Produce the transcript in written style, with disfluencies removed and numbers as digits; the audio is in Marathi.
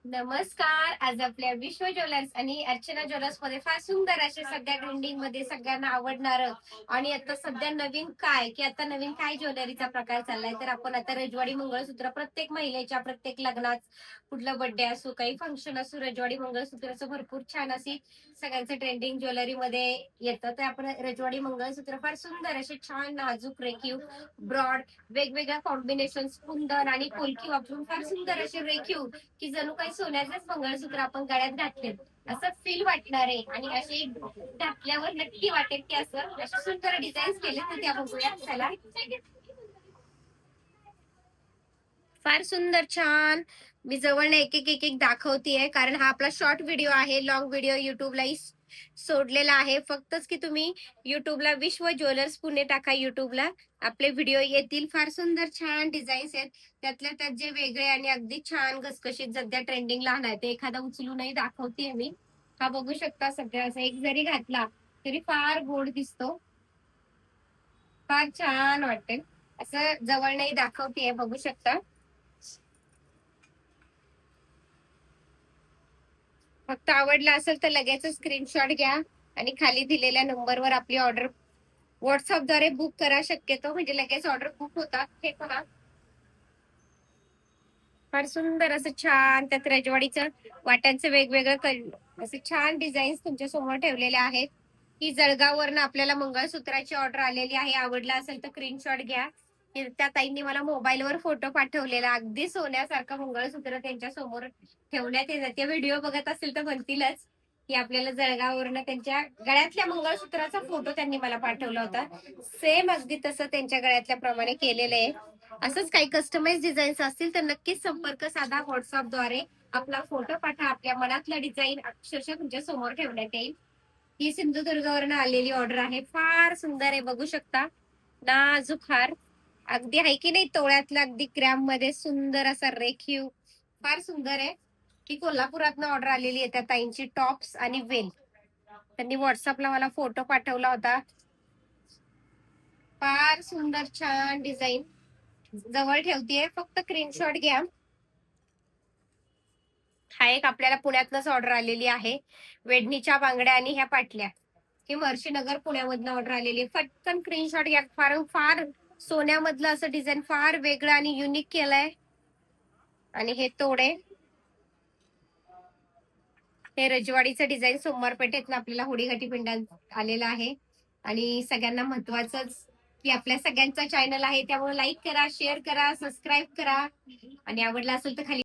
नमस्कार. आज आपल्या विश्व ज्वेलर्स आणि अर्चना ज्वेलर्स मध्ये फार सुंदर असे सध्या ट्रेंडिंग मध्ये सगळ्यांना आवडणार आणि आता सध्या नवीन काय ज्वेलरीचा प्रकार चाललाय. तर आपण आता रजवाडी मंगळसूत्र प्रत्येक महिलेच्या प्रत्येक लग्नात कुठला बर्थडे असो काही फंक्शन असो रजवाडी मंगळसूत्राचं भरपूर छान अशी सगळ्यांचं ट्रेंडिंग ज्वेलरी मध्ये येतं. तर आपण रजवाडी मंगळसूत्र फार सुंदर असे छान नाजूक रेखीव ब्रॉड वेगवेगळ्या कॉम्बिनेशन कुंदन आणि पोलकी वापरून फार सुंदर असे रेखीव की जणू काही सोन्याचेच मंगळसूत्र आपण गळ्यात घातले असं फील वाटणार आहे. आणि असे घातल्यावर नक्की वाटेल की असं असे सुंदर डिझाईन केले तर त्या बघूयात. चला, फार सुंदर छान. मी जवळ एक एक एक एक दाखवतेय कारण हा आपला शॉर्ट व्हिडिओ आहे. लॉंग व्हिडिओ युट्यूबलाही सोडलेला आहे. फक्तच की तुम्ही युट्यूबला विश्व ज्वेलर्स पुणे टाका. युट्यूबला आपले व्हिडिओ येतील. फार सुंदर छान डिझाईन्स आहेत. त्यातल्या त्यात जे वेगळे आणि अगदी छान घसघशीत सध्या ट्रेंडिंगला आहे ते एखादा उचलूनही दाखवतेय मी. हा बघू शकता. सगळं असं एक जरी घातला तरी फार गोड दिसतो. फार छान वाटते. असं जवळ नाही दाखवतेय बघू शकता. फक्त आवडला असेल तर लगेच स्क्रीनशॉट घ्या आणि खाली दिलेल्या नंबरवर आपली ऑर्डर व्हॉट्सअपद्वारे बुक करा. शक्यतो म्हणजे लगेच ऑर्डर बुक होतात. हे पहा, फार सुंदर असं छान त्यात रजवाडीचं वाट्यांचे वेगवेगळं असे छान डिझाईन्स तुमच्या समोर ठेवलेले आहेत. ही जळगाववरनं आपल्याला मंगळसूत्राची ऑर्डर आलेली आहे. आवडला असेल तर स्क्रीनशॉट घ्या. त्या ताईंनी मला मोबाईलवर फोटो पाठवलेला अगदी सोन्यासारखं मंगळसूत्र त्यांच्या समोर ठेवण्यात येतं. ते व्हिडिओ बघत असेल तर म्हणतीलच की आपल्याला जळगाववरनं त्यांच्या गळ्यातल्या मंगळसूत्राचा फोटो त्यांनी मला पाठवला होता. सेम अगदी तसं त्यांच्या गळ्यातल्या प्रमाणे केलेलं आहे. असंच काही कस्टमाइज डिझाईन्स असतील तर नक्कीच संपर्क साधा. व्हॉट्सअपद्वारे आपला फोटो पाठवा. आपल्या मनातलं डिझाईन अक्षरशः तुमच्या समोर ठेवण्यात येईल. ही सिंधुदुर्गावरनं आलेली ऑर्डर आहे. फार सुंदर आहे बघू शकता. नाजूक हार अगदी आहे की नाही तोळ्यातला अगदी ग्रॅम मध्ये सुंदर असा रेखीव फार सुंदर आहे. की कोल्हापुरातनं ऑर्डर आलेली आहे त्या ताईंची टॉप्स आणि वेल. त्यांनी व्हॉट्सअपला मला फोटो पाठवला होता. फार सुंदर छान डिझाईन जवळ ठेवतीये. फक्त स्क्रीनशॉट घ्या. हा एक आपल्याला पुण्यातनच ऑर्डर आलेली आहे. वेडणीच्या बांगड्या आणि ह्या पाटल्या ही महर्षीनगर पुण्यामधनं ऑर्डर आलेली. पटकन स्क्रीनशॉट घ्या. फार फार सोन्यामधलं असं डिझाईन फार वेगळं आणि युनिक केलंय. आणि हे तोडे हे रजवाडीचं डिझाईन सोमवारपेठेतनं आपल्याला होडीघाटी पिंडात आलेलं आहे. आणि सगळ्यांना महत्वाचंच की आपल्या सगळ्यांचा चॅनल आहे त्यामुळे लाईक करा, शेअर करा, सबस्क्राईब करा आणि आवडला असेल तर खाली